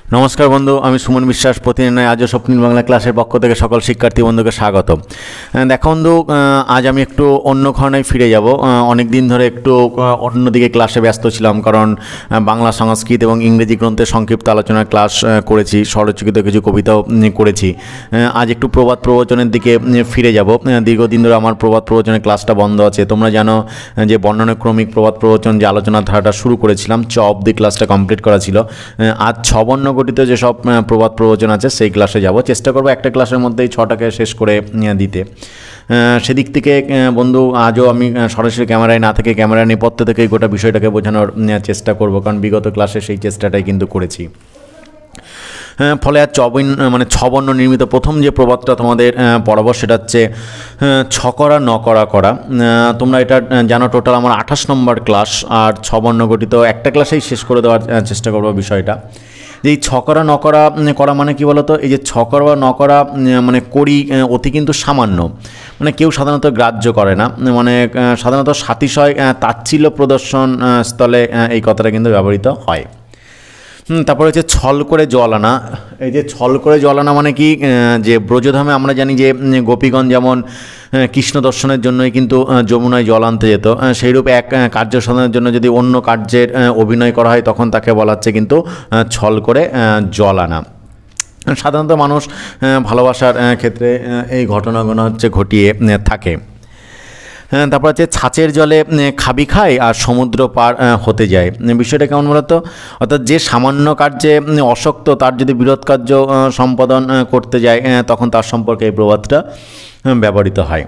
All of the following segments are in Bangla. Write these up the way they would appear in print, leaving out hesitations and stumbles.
নমস্কার বন্ধু, আমি সুমন বিশ্বাস। প্রতিদিন নয় আজও স্বপ্নিল বাংলা ক্লাসের পক্ষ থেকে সকল শিক্ষার্থী বন্ধুকে স্বাগত। দেখো বন্ধু, আজ আমি একটু অন্য ঘরানায় ফিরে যাব। অনেক দিন ধরে একটু অন্যদিকে ক্লাসে ব্যস্ত ছিলাম, কারণ বাংলা, সংস্কৃত এবং ইংরেজি গ্রন্থের সংক্ষিপ্ত আলোচনার ক্লাস করেছি, স্বরচিত কিছু কবিতাও করেছি। আজ একটু প্রবাদ প্রবচনের দিকে ফিরে যাব। দীর্ঘদিন ধরে আমার প্রবাদ প্রবচনের ক্লাসটা বন্ধ আছে। তোমরা জানো যে বর্ণনাক্রমিক প্রবাদ প্রবচন যে আলোচনার ধারাটা শুরু করেছিলাম, অবধি ক্লাসটা কমপ্লিট করা ছিল। আজ ছবর্ণ গঠিত যেসব প্রবাদ প্রবচন আছে সেই ক্লাসে যাব। চেষ্টা করবো একটা ক্লাসের মধ্যেই 6টাকে শেষ করে দিতে। সেদিক থেকে বন্ধু, আজও আমি সরাসরি ক্যামেরায় না থেকে ক্যামেরার নেপথ্য থেকে গোটা বিষয়টাকে বোঝানোর চেষ্টা করব, কারণ বিগত ক্লাসে সেই চেষ্টাটাই কিন্তু করেছি। ফলে আর ছবর্ণ নির্মিত প্রথম যে প্রবাদটা তোমাদের পড়াবো সেটা হচ্ছে ছকরা নকরা করা। তোমরা এটা জানো, টোটাল আমার 28 নম্বর ক্লাস, আর ছবর্ণ গঠিত একটা ক্লাসেই শেষ করে দেওয়ার চেষ্টা করবো বিষয়টা। যে এই ছকরা নকরা করা মানে কি বলতো? এই যে ছকরা বা নকরা মানে করি অতি কিন্তু সামান্য, মানে কেউ সাধারণত গ্রাহ্য করে না, মানে সাধারণত সাতিশয় তাচ্ছিল্য প্রদর্শন স্থলে এই কথাটা কিন্তু ব্যবহৃত হয়। তারপরে হচ্ছে ছল করে জল আনা। এই যে ছল করে জল আনা মানে কি, যে ব্রজধামে আমরা জানি যে গোপীগণ যেমন কৃষ্ণ দর্শনের জন্যই কিন্তু যমুনায় জল আনতে যেত, সেইরূপ এক কার্য সাধনের জন্য যদি অন্য কার্যের অভিনয় করা হয় তখন তাকে বলা হচ্ছে কিন্তু ছল করে জল আনা। সাধারণত মানুষ ভালোবাসার ক্ষেত্রে এই ঘটনাগুলো হচ্ছে ঘটিয়ে থাকে। তারপর হচ্ছে ছাঁচের জলে খাবি খায় আর সমুদ্র পার হতে যায়। বিষয়টা কেমন বলতো? অর্থাৎ যে সামান্য কার্যে অশক্ত, তার যদি বৃহৎ কার্য সম্পাদন করতে যায় তখন তার সম্পর্কে এই প্রবাদটা ব্যবহৃত হয়।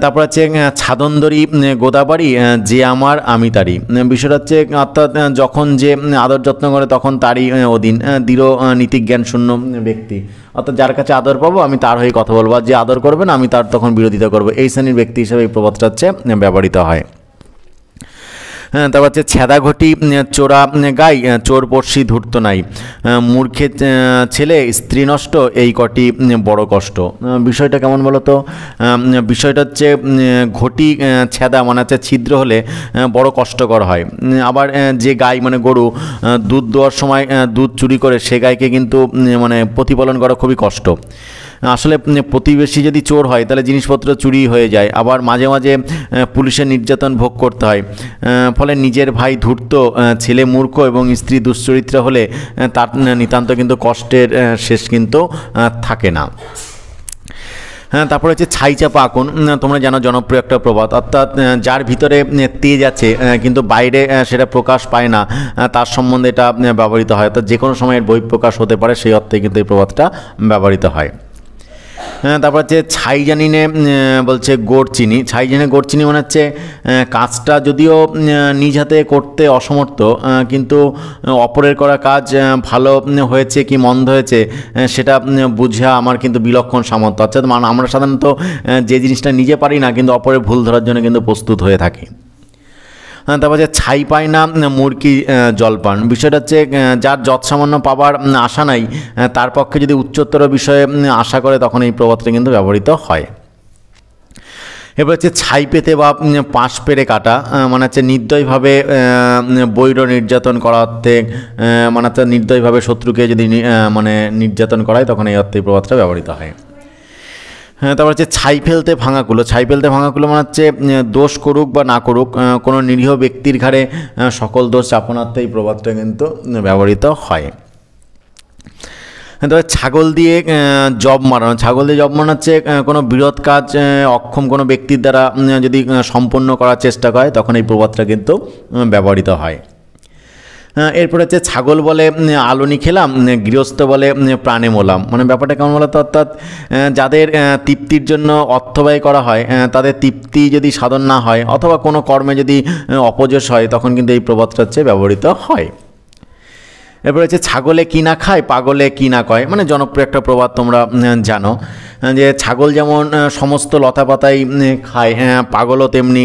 তারপর হচ্ছে ছাদনদরি গোদাবাড়ি, যে আমার আমি তারই। বিষয়টা হচ্ছে অর্থাৎ যখন যে আদর যত্ন করে তখন তারই অধীন। দৃঢ় নীতিজ্ঞান শূন্য ব্যক্তি, অর্থাৎ যার কাছে আদর পাবো আমি তার হয়ে কথা বলবো, আর যে আদর করবে না আমি তার তখন বিরোধিতা করবো। এই শ্রেণীর ব্যক্তি হিসেবে এই প্রবাদটা হচ্ছে ব্যবহৃত হয়। তারপর হচ্ছে ছেঁদা ঘটি চোরা গাই, চোর পড়শি ধূর্ত নাই। মূর্খে ছেলে স্ত্রী নষ্ট, এই কটি বড় কষ্ট। বিষয়টা কেমন বলো তো? বিষয়টা হচ্ছে ঘটি ছেঁদা মানে হচ্ছে ছিদ্র হলে বড় কষ্টকর হয়। আবার যে গাই মানে গরু দুধ দেওয়ার সময় দুধ চুরি করে, সে গাইকে কিন্তু মানে প্রতিপালন করা খুবই কষ্ট। আসলে প্রতিবেশী যদি চোর হয় তাহলে জিনিসপত্র চুরি হয়ে যায়, আবার মাঝে মাঝে পুলিশের নির্যাতন ভোগ করতে হয়। ফলে নিজের ভাই ধূর্ত, ছেলে মূর্খ এবং স্ত্রী দুশ্চরিত্রা হলে তার নিতান্ত কিন্তু কষ্টের শেষ কিন্তু থাকে না। তারপরে হচ্ছে ছাই চাপা আগুন। তোমরা জানো জনপ্রিয় একটা প্রবাদ, অর্থাৎ যার ভিতরে তেজ আছে কিন্তু বাইরে সেটা প্রকাশ পায় না, তার সম্বন্ধে এটা ব্যবহৃত হয়। অর্থাৎ যে কোনো সময় এর বহিঃপ্রকাশ হতে পারে, সেই অর্থে কিন্তু এই প্রবাদটা ব্যবহৃত হয়। তারপর হচ্ছে ছাই জানি নে বলছে গোড় চিনি। ছাই জানি গোড় চিনি মানে হচ্ছে কাজটা যদিও নিজ হাতে করতে অসমর্থ, কিন্তু অপরের করা কাজ ভালো হয়েছে কি মন্দ হয়েছে সেটা বুঝা আমার কিন্তু বিলক্ষণ সামর্থ্য। অর্থাৎ আমরা সাধারণত যে জিনিসটা নিজে পারি না, কিন্তু অপরের ভুল ধরার জন্য কিন্তু প্রস্তুত হয়ে থাকি। তারপর যে ছাই পায় না মুরগি জলপান। বিষয়টা হচ্ছে যার যৎসামান্য পাবার আশা নাই, তার পক্ষে যদি উচ্চতর বিষয়ে আশা করে তখন এই প্রবাদটা কিন্তু ব্যবহৃত হয়। এবার হচ্ছে ছাই পেতে বা পাশ পেরে কাটা, মানে হচ্ছে নির্দয়ভাবে বৈর নির্যাতন করা অর্থে, মানে হচ্ছে নির্দয়ভাবে শত্রুকে যদি মানে নির্যাতন করায় তখন এই অর্থে এই প্রবাদটা ব্যবহৃত হয়। তারপর হচ্ছে ছাই ফেলতে ভাঙাকুলো। ছাই ফেলতে ভাঙাকুলো মানে হচ্ছে দোষ করুক বা না করুক, কোনো নিরীহ ব্যক্তির ঘাড়ে সকল দোষ চাপনার্থে এই প্রবাদটা কিন্তু ব্যবহৃত হয়। তবে ছাগল দিয়ে জব মারানো। ছাগল দিয়ে জব মারানো হচ্ছে কোনো বৃহৎ কাজ অক্ষম কোনো ব্যক্তির দ্বারা যদি সম্পন্ন করার চেষ্টা করে তখন এই প্রবাদটা কিন্তু ব্যবহৃত হয়। এরপরে হচ্ছে ছাগল বলে আলনি খেলাম, গৃহস্থ বলে প্রাণে মোলাম। মানে ব্যাপারটা কেমন বলতো? অর্থাৎ যাদের তৃপ্তির জন্য অর্থ ব্যয় করা হয়, তাদের তৃপ্তি যদি সাধন না হয় অথবা কোনো কর্মে যদি অপযশ হয় তখন কিন্তু এই প্রবাদটা হচ্ছে ব্যবহৃত হয়। এরপরে হচ্ছে ছাগলে কি না খায়, পাগলে কি না কয়। মানে জনপ্রিয় একটা প্রবাদ, তোমরা জানো যে ছাগল যেমন সমস্ত লতাপাতাই খায়, পাগলও তেমনি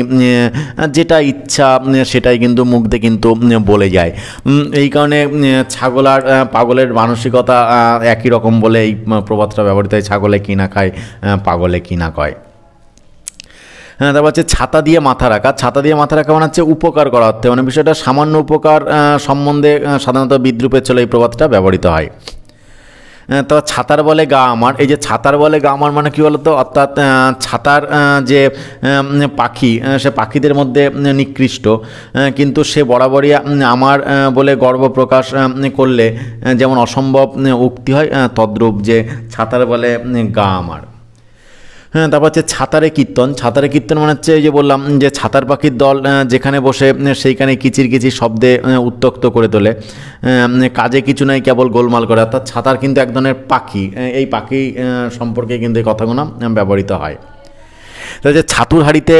যেটা ইচ্ছা সেটাই কিন্তু মুখ দিয়ে কিন্তু বলে যায়। এই কারণে ছাগল আর পাগলের মানসিকতা একই রকম বলে এই প্রবাদটা ব্যবহৃত হয়, ছাগলে কি না খায়, পাগলে কি না কয়। হ্যাঁ, তারপর হচ্ছে ছাতা দিয়ে মাথা রাখা। ছাতা দিয়ে মাথা রাখা মানে হচ্ছে উপকার করা অর্থে, মানে বিষয়টা সামান্য উপকার সম্বন্ধে সাধারণত বিদ্রূপের চলে এই প্রবাদটা ব্যবহৃত হয়। তো ছাতার বলে গা আমার, এই যে ছাতার বলে গা আমার মানে কী বলতো, অর্থাৎ ছাতার যে পাখি, সে পাখিদের মধ্যে নিকৃষ্ট, কিন্তু সে বরাবরই আমার বলে গর্ব প্রকাশ করলে যেমন অসম্ভব উক্তি হয়, তদ্রূপ যে ছাতার বলে গা আমার। হ্যাঁ, তারপর হচ্ছে ছাতারে কীর্তন। ছাতারে কীর্তন মানে হচ্ছে এই যে বললাম যে ছাতার পাখির দল যেখানে বসে সেইখানে কিচির কিচির শব্দে উত্ত্যক্ত করে তোলে, কাজে কিছু নাই কেবল গোলমাল করে, অর্থাৎ ছাতার কিন্তু এক ধরনের পাখি, এই পাখি সম্পর্কে কিন্তু এই কথাগুলো ব্যবহৃত হয়। তো হচ্ছে ছাতুর হাঁড়িতে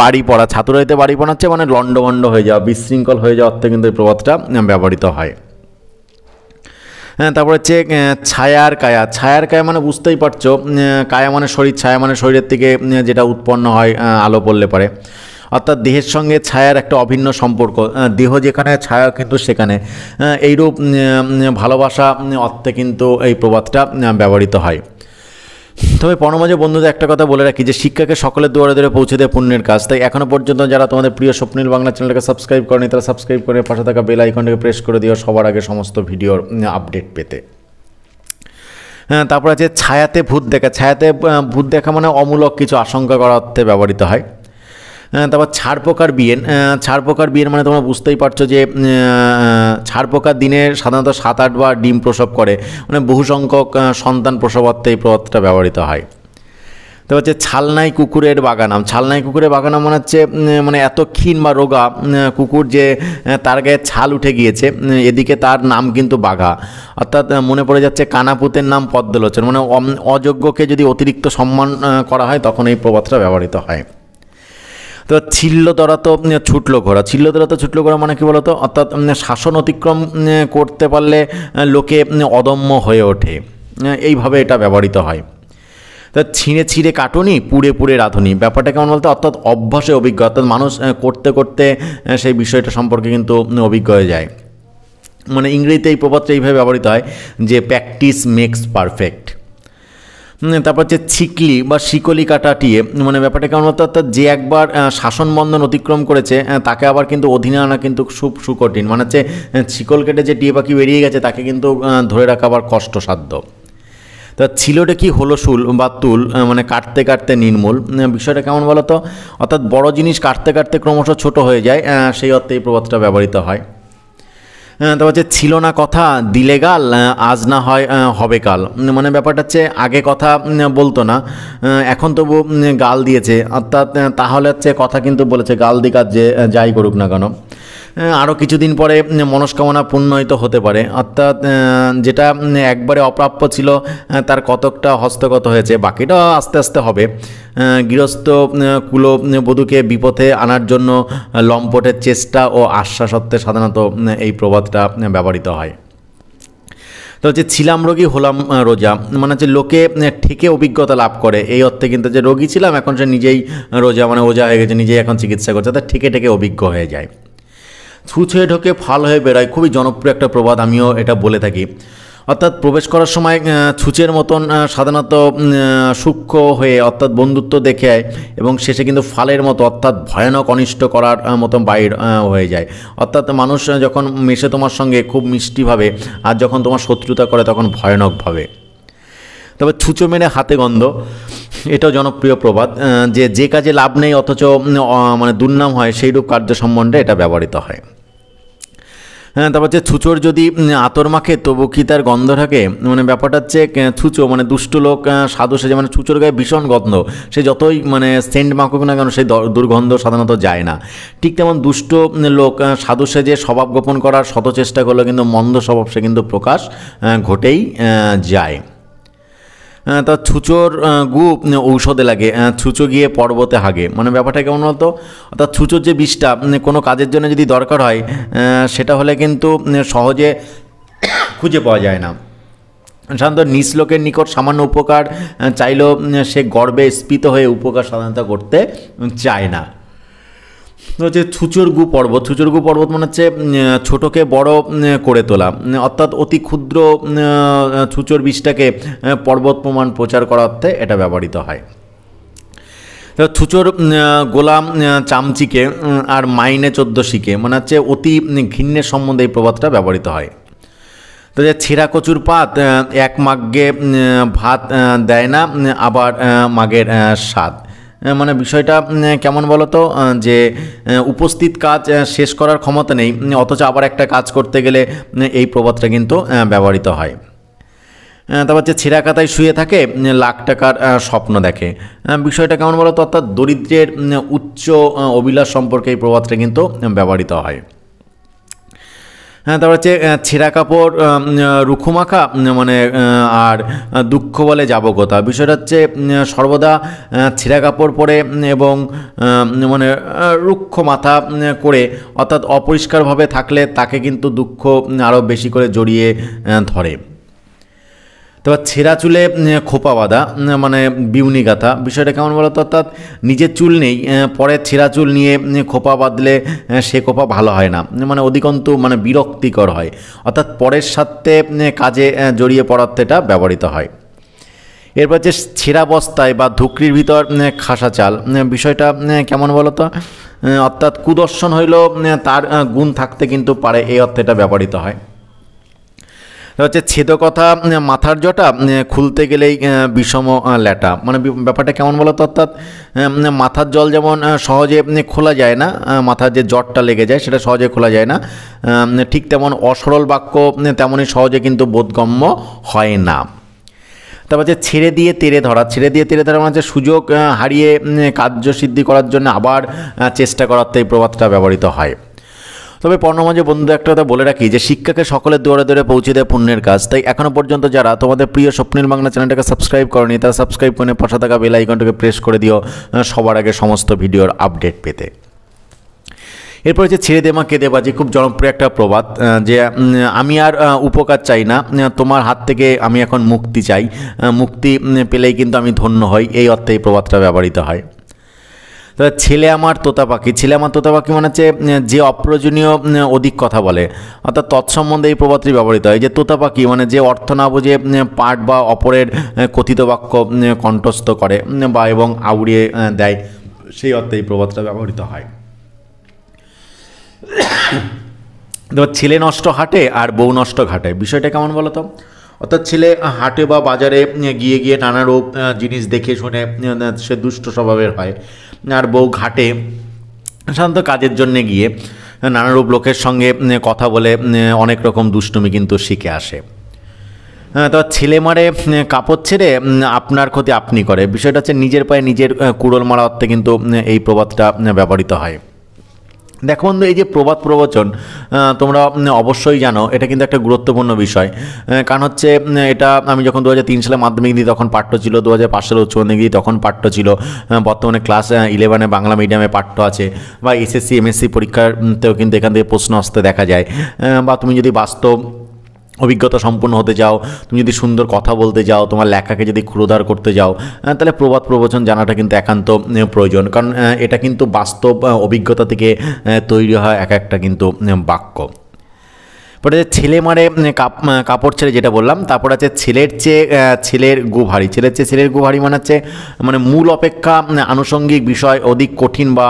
বাড়ি পড়া। ছাতুর হাঁড়িতে বাড়ি পড়া হচ্ছে মানে লণ্ডভণ্ড হয়ে যাওয়া, বিশৃঙ্খল হয়ে যাওয়া অর্থে কিন্তু এই প্রবাদটা ব্যবহৃত হয়। হ্যাঁ, তারপর হচ্ছে ছায়ার কায়া। ছায়ার কায়া মানে বুঝতেই পারছো, কায়া মানে শরীর, ছায়া মানে শরীরের থেকে যেটা উৎপন্ন হয় আলো পড়লে পরে, অর্থাৎ দেহের সঙ্গে ছায়ার একটা অভিন্ন সম্পর্ক। দেহ যেখানে ছায়া কিন্তু সেখানে, এইরূপ ভালোবাসা অর্থে কিন্তু এই প্রবাদটা ব্যবহৃত হয়। তবে পরমাজে বন্ধুদের একটা কথা বলে রাখি যে শিক্ষাকে সকলের দুয়ারে দুয়ারে পৌঁছে দেয় পুণ্যের কাজ। তাই এখনও পর্যন্ত যারা তোমাদের প্রিয় স্বপ্নিল বাংলা চ্যানেলটাকে সাবস্ক্রাইব করেনি তারা সাবস্ক্রাইব করে পাশে থাকা বেল আইকনটাকে প্রেস করে দিও সবার আগে সমস্ত ভিডিওর আপডেট পেতে। হ্যাঁ, তারপর আছে ছায়াতে ভূত দেখা। ছায়াতে ভূত দেখা মানে অমূলক কিছু আশঙ্কা করা অর্থে ব্যবহৃত হয়। তারপর ছাড়পোকার বিয়ে। ছাড়পোকার বিয়ের মানে তোমরা বুঝতেই পারছো যে ছাড়পোকার দিনে সাধারণত 7-8 বার ডিম প্রসব করে, মানে বহু সংখ্যক সন্তান প্রসবার্থে এই প্রবাদটা ব্যবহৃত হয়। তো হচ্ছে ছালনাই কুকুরের বাগানাম। ছালনাই কুকুরের বাগানাম মানে হচ্ছে মানে এত ক্ষীণ বা রোগা কুকুর যে তার গায়ে ছাল উঠে গিয়েছে, এদিকে তার নাম কিন্তু বাঘা, অর্থাৎ মনে পড়ে যাচ্ছে কানাপুতের নাম পদ্মলোচন, মানে অযোগ্যকে যদি অতিরিক্ত সম্মান করা হয় তখন এই প্রবাদটা ব্যবহৃত হয়। তো ছিল্লতরা তো ছুটলো ঘোড়া। ছিল্লতরা তো ছুটলো ঘোড়া মানে কী বলতো, অর্থাৎ শাসন অতিক্রম করতে পারলে লোকে অদম্য হয়ে ওঠে, এইভাবে এটা ব্যবহৃত হয়। তা ছিঁড়ে ছিঁড়ে কাটুনি, পুড়ে পুড়ে রাঁধুনি। ব্যাপারটা কেমন বলতো, অর্থাৎ অভ্যাসে অভিজ্ঞ, অর্থাৎ মানুষ করতে করতে সেই বিষয়টা সম্পর্কে কিন্তু অভিজ্ঞ হয়ে যায়। মানে ইংরেজিতে এই প্রবাদটা এইভাবে ব্যবহৃত হয় যে প্র্যাকটিস মেক্স পারফেক্ট। তারপর হচ্ছে ছিকলি বা শিকলি কাটাটিয়ে, মানে ব্যাপারটা কেমন বলতো, অর্থাৎ যে একবার শাসন বন্ধন অতিক্রম করেছে তাকে আবার কিন্তু অধীনে আনা কিন্তু সুকঠিন, মানে হচ্ছে শিকল কেটে যে টিয়ে পাখি বেরিয়ে গেছে তাকে কিন্তু ধরে রাখা আবার কষ্টসাধ্য। তা ছিলোটা কি হলো শুল বা তুল, মানে কাটতে কাটতে নির্মূল। বিষয়টা কেমন বলো তো, অর্থাৎ বড় জিনিস কাটতে কাটতে ক্রমশ ছোট হয়ে যায়, সেই অর্থে এই প্রবাদটা ব্যবহৃত হয়। তারপর হচ্ছে ছিল না কথা দিলে গাল, আজ না হয় হবে কাল। মানে ব্যাপারটা হচ্ছে আগে কথা বলতো না, এখন তবু গাল দিয়েছে, অর্থাৎ তাহলে হচ্ছে কথা কিন্তু বলেছে, গাল দিক আর যে যাই করুক না কেন আরও কিছুদিন পরে মনস্কামনা পূর্ণ হয়তো হতে পারে, অর্থাৎ যেটা একবারে অপ্রাপ্য ছিল তার কতকটা হস্তগত হয়েছে, বাকিটা আস্তে আস্তে হবে। গৃহস্থ কুলবধূকে বিপথে আনার জন্য লম্পটের চেষ্টা ও আশ্বাস অর্থে সাধারণত এই প্রবাদটা ব্যবহৃত হয়। তো হচ্ছে ছিলাম রোগী হলাম রোজা, মানে হচ্ছে লোকে ঠেকে অভিজ্ঞতা লাভ করে, এই অর্থে কিন্তু যে রোগী ছিলাম এখন সে নিজেই রোজা, মানে ওজা হয়ে গেছে, নিজেই এখন চিকিৎসা করছে, অর্থাৎ ঠেকে ঠেকে অভিজ্ঞ হয়ে যায়। ছুঁচে ঢোকে ফাল হয়ে বেরোয়, খুবই জনপ্রিয় একটা প্রবাদ, আমিও এটা বলে থাকি। অর্থাৎ প্রবেশ করার সময় ছুঁচের মতন সাধারণত সূক্ষ্ম হয়ে অর্থাৎ বন্ধুত্ব দেখে এবং শেষে কিন্তু ফালের মতো অর্থাৎ ভয়ানক অনিষ্ট করার মতন বাইর হয়ে যায়। অর্থাৎ মানুষ যখন মেশে তোমার সঙ্গে খুব মিষ্টিভাবে, আর যখন তোমার শত্রুতা করে তখন ভয়ানকভাবে। তবে ছুঁচো মেরে হাতে গন্ধ, এটাও জনপ্রিয় প্রবাদ, যে কাজে লাভ নেই অথচ মানে দুর্নাম হয় সেইরূপ কার্য সম্বন্ধে এটা ব্যবহৃত হয়। হ্যাঁ, তারপর হচ্ছে ছুঁচোর যদি আতর মাখে তবু কি তার গন্ধ থাকে, মানে ব্যাপারটা হচ্ছে ছুঁচো মানে দুষ্ট লোক সাধু সেজে, মানে ছুঁচোর গায়ে ভীষণ গন্ধ, সে যতই মানে সেন্ট মাখুক না কেন সেই দুর্গন্ধ সাধারণত যায় না। ঠিক তেমন দুষ্ট লোক সাধু সেজে স্বভাব গোপন করার শত চেষ্টা করলেও কিন্তু মন্দ স্বভাব সে কিন্তু প্রকাশ ঘটেই যায়। তা ছুঁচোর গু ঔষধে লাগে, ছুঁচো গিয়ে পর্বতে হাগে, মানে ব্যাপারটা কেমন হতো, অর্থাৎ ছুঁচোর যে বিষটা কোনো কাজের জন্য যদি দরকার হয় সেটা হলে কিন্তু সহজে খুঁজে পাওয়া যায় না। সাধারণত নিজ লোকের নিকট সামান্য উপকার চাইলেও সে গর্বে স্ফীত হয়ে উপকার সাধারণত করতে চায় না। হচ্ছে ছুঁচোর গু পর্বত। ছুঁচোর গু পর্বত মানে হচ্ছে ছোটোকে বড় করে তোলা, অর্থাৎ অতি ক্ষুদ্র ছুঁচোর বিষটাকে পর্বত প্রমাণ প্রচার করার অর্থে এটা ব্যবহৃত হয়। তো ছুচোর গোলাম চামচিকে আর মাইনে 14 শিকে, মানে হচ্ছে অতি ঘৃণ্যের সম্বন্ধে এই প্রবাদটা ব্যবহৃত হয়। তো যে ছেঁড়া কচুর পাত এক মাগ্গে ভাত দেয় না, আবার মাগের স্বাদ। মানে বিষয়টা কেমন বলো তো, যে উপস্থিত কাজ শেষ করার ক্ষমতা নেই, অথচ আবার একটা কাজ করতে গেলে এই প্রবাদটা কিন্তু ব্যবহৃত হয়। তারপর হচ্ছে ছেঁড়া কাতায় শুয়ে থাকে, লাখ টাকার স্বপ্ন দেখে। বিষয়টা কেমন বলো তো, অর্থাৎ দরিদ্রের উচ্চ অভিলাষ সম্পর্কে এই প্রবাদটা কিন্তু ব্যবহৃত হয়। তারপর হচ্ছে ছেঁড়া কাপড় রুখুমাখা, মানে আর দুঃখ বলে যাবকতা। বিষয়টা হচ্ছে সর্বদা ছেঁড়া কাপড় পরে এবং মানে রুক্ষ মাথা করে, অর্থাৎ অপরিষ্কারভাবে থাকলে তাকে কিন্তু দুঃখ আরও বেশি করে জড়িয়ে ধরে। তারপর ছেঁড়া চুলে খোপা বাঁধা, মানে বিউনি গাথা। বিষয়টা কেমন বলতো, অর্থাৎ নিজের চুল নেই, পরে ছেঁড়া চুল নিয়ে খোপা বাঁধলে সে খোপা ভালো হয় না, মানে অধিকন্তু মানে বিরক্তিকর হয়, অর্থাৎ পরের সাথে কাজে জড়িয়ে পড়াতে এটা ব্যবহৃত হয়। এরপর যে ছেঁড়া বস্তায় বা ধুকরির ভিতর খাসা চাল। বিষয়টা কেমন বলতো, অর্থাৎ কুদর্শন হইল তার গুণ থাকতে কিন্তু পারে, এই অর্থে এটা ব্যবহৃত হয়। হচ্ছে ছেদকথা মাথার জটা, খুলতে গেলেই বিষম ল্যাটা। মানে ব্যাপারটা কেমন বলতো, অর্থাৎ মাথার জল যেমন সহজে খোলা যায় না, মাথার যে জটটা লেগে যায় সেটা সহজে খোলা যায় না, ঠিক তেমন অসরল বাক্য তেমনই সহজে কিন্তু বোধগম্য হয় না। তারপর যে ছেড়ে দিয়ে তেড়ে ধরা। ছেড়ে দিয়ে তেড়ে ধরা মানে হচ্ছে সুযোগ হারিয়ে কার্যসিদ্ধি করার জন্য আবার চেষ্টা করাতে এই প্রবাদটা ব্যবহৃত হয়। তবে পর্ণমাঝে বন্ধুদের একটা কথা বলে রাখি, যে শিক্ষাকে সকলের দুয়ারে দুয়ারে পৌঁছে দেয় পুণ্যের কাজ। তাই এখনও পর্যন্ত যারা তোমাদের প্রিয় স্বপ্নিল বাংলা চ্যানেলটাকে সাবস্ক্রাইব করনি, তারা সাবস্ক্রাইব করে পাশে থাকা বেল আইকনটাকে প্রেস করে দিও সবার আগে সমস্ত ভিডিওর আপডেট পেতে। এরপর হচ্ছে ছেড়ে দেমা কেঁদে বাজি, খুব জনপ্রিয় একটা প্রবাদ, যে আমি আর উপকার চাই না, তোমার হাত থেকে আমি এখন মুক্তি চাই, মুক্তি পেলেই কিন্তু আমি ধন্য হই, এই অর্থে এই প্রবাদটা ব্যবহৃত হয়। ছেলে আমার তোতা পাখি। ছেলে আমার তোতা পাখি মানে হচ্ছে যে অপ্রয়োজনীয় অধিক কথা বলে, অর্থাৎ তৎসম্বন্ধে এই প্রবাদটি ব্যবহৃত হয়। যে তোতা পাখি মানে যে অর্থ না বুঝে পাঠ বা অপরের কথিত বাক্য কণ্ঠস্থ করে বা এবং আউড়িয়ে দেয়, সেই অর্থে এই প্রবাদটা ব্যবহৃত হয়। ছেলে নষ্ট হাটে আর বউ নষ্ট ঘাটে। বিষয়টা কেমন বলো তো, অর্থাৎ ছেলে হাটে বা বাজারে গিয়ে গিয়ে নানারূপ জিনিস দেখে শুনে সে দুষ্ট স্বভাবের হয়, আর বউ ঘাটে সাধারণত কাজের জন্যে গিয়ে নানারূপ লোকের সঙ্গে কথা বলে অনেক রকম দুষ্টুমি কিন্তু শিখে আসে। তো ছেলে মারে কাপড় ছেড়ে আপনার ক্ষতি আপনি করে। বিষয়টা হচ্ছে নিজের পায়ে নিজের কুড়োল মারা অর্থে কিন্তু এই প্রবাদটা ব্যবহৃত হয়। দেখো বন্ধু, এই যে প্রবাদ প্রবচন তোমরা অবশ্যই জানো, এটা কিন্তু একটা গুরুত্বপূর্ণ বিষয়। কারণ হচ্ছে এটা আমি যখন 2003 সালে মাধ্যমিক দিই তখন পাঠ্য ছিল, 2005 সালে উচ্চ মাধ্যমিক দিই তখন পাঠ্য ছিল, বর্তমানে ক্লাস 11 বাংলা মিডিয়ামে পাঠ্য আছে, বা এসএসসি এমএসসি পরীক্ষাতেও কিন্তু এখান থেকে প্রশ্ন আসতে দেখা যায়। বা তুমি যদি বাস্তব অভিজ্ঞতা সম্পন্ন হতে যাও, তুমি যদি সুন্দর কথা বলতে যাও, তোমার লেখাকে যদি ক্ষুরোধার করতে যাও, তাহলে প্রবাদ প্রবচন জানাটা কিন্তু একান্ত প্রয়োজন। কারণ এটা কিন্তু বাস্তব অভিজ্ঞতা থেকে তৈরি হয় এক একটা কিন্তু বাক্য। পরে ছেলে মারে কাপড় ছেড়ে, যেটা বললাম। তারপর আছে ছেলের চেয়ে ছেলের গু ভারী। ছেলের চেয়ে ছেলের গু ভারী মানে হচ্ছে মানে মূল অপেক্ষা আনুষঙ্গিক বিষয় অধিক কঠিন বা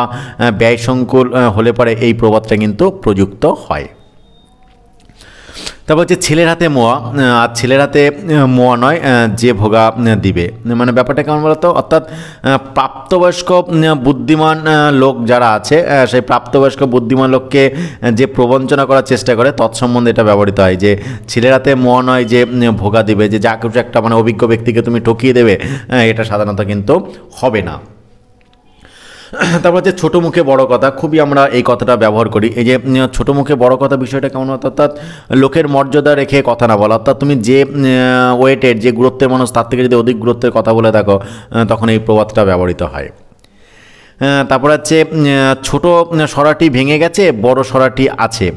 ব্যয়সংকুল হলে পরে এই প্রবাদটা কিন্তু প্রযুক্ত হয়। তারপর হচ্ছে ছেলের হাতে মোয়া, আর ছেলের হাতে মোয়া নয় যে ভোগা দিবে। মানে ব্যাপারটা কেমন বলতো, অর্থাৎ প্রাপ্তবয়স্ক বুদ্ধিমান লোক যারা আছে, সেই প্রাপ্তবয়স্ক বুদ্ধিমান লোককে যে প্রবঞ্চনা করার চেষ্টা করে তৎসম্বন্ধে এটা ব্যবহৃত হয়। যে ছেলের হাতে মোয়া নয় যে ভোগা দিবে, যে যা কিছু একটা মানে অভিজ্ঞ ব্যক্তিকে তুমি ঠকিয়ে দেবে, এটা সাধারণত কিন্তু হবে না। তারপর হচ্ছে ছোটো মুখে বড় কথা। খুবই আমরা এই কথাটা ব্যবহার করি। এই যে ছোটো মুখে বড় কথা, বিষয়টা কেমন, অর্থাৎ লোকের মর্যাদা রেখে কথা না বলা। অর্থাৎ তুমি যে ওয়েটের, যে গুরুত্বের মানুষ, তার থেকে যদি অধিক গুরুত্বের কথা বলে থাকো, তখন এই প্রবাদটা ব্যবহৃত হয়। তারপর হচ্ছে ছোটো সরাটি ভেঙে গেছে, বড় সরাটি আছে।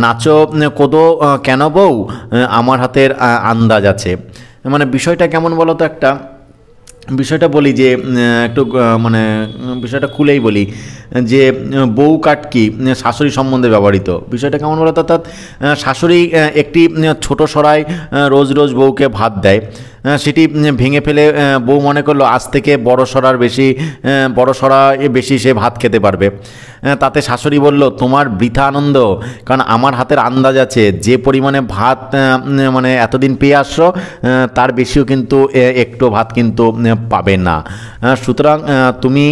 নাচো কোদো কেন বউ, আমার হাতের আন্দাজ আছে। মানে বিষয়টা কেমন বলো তো, একটা বিষয়টা বলি যে একটু মানে বিষয়টা খুলেই বলি, যে বউ কাটকি শাশুড়ি সম্বন্ধে ব্যবহৃত। বিষয়টা কেমন বলতো, অর্থাৎ শাশুড়ি একটি ছোট সরাই রোজ রোজ বউকে ভাত দেয়, সেটি ভেঙে ফেলে বউ মনে করলো আজ থেকে বড় সড়া বেশি সে ভাত খেতে পারবে। তাতে শাশুড়ি বলল, তোমার বৃথা আনন্দ, কারণ আমার হাতের আন্দাজ আছে যে পরিমাণে ভাত মানে এতদিন পেয়ে আসছো তার বেশিও কিন্তু একটু ভাত কিন্তু পাবে না। সুতরাং তুমি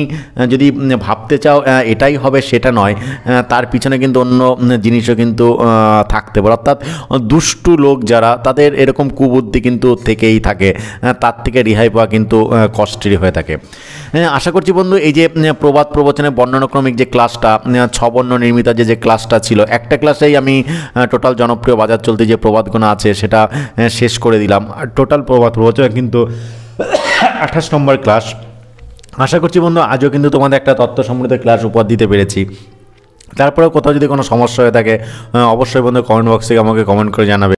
যদি ভাবতে চাও এটাই হবে সেটা নয়, তার পিছনে কিন্তু অন্য জিনিসও কিন্তু থাকতে পারে। অর্থাৎ দুষ্টু লোক যারা, তাদের এরকম কুবুদ্ধি কিন্তু থেকেই থাকে, তার থেকে রেহাই পাওয়া কিন্তু কষ্টেরই হয়ে থাকে। আশা করছি বন্ধু এই যে প্রবাদ প্রবচনের বর্ণনাক্রমিক যে ক্লাসটা, 6 বর্ণ নির্মিত যে ক্লাসটা ছিল, একটা ক্লাসেই আমি টোটাল জনপ্রিয় বাজার চলতি যে প্রবাদগুলো আছে সেটা শেষ করে দিলাম। টোটাল প্রবাদ প্রবচন কিন্তু 28 নম্বর ক্লাস। আশা করছি বন্ধু আজও কিন্তু তোমাদের একটা তথ্য সমৃদ্ধ ক্লাস উপহার দিতে পেরেছি। তারপরেও কোথাও যদি কোনো সমস্যা হয়ে থাকে অবশ্যই বন্ধু কমেন্ট বক্সে আমাকে কমেন্ট করে জানাবে।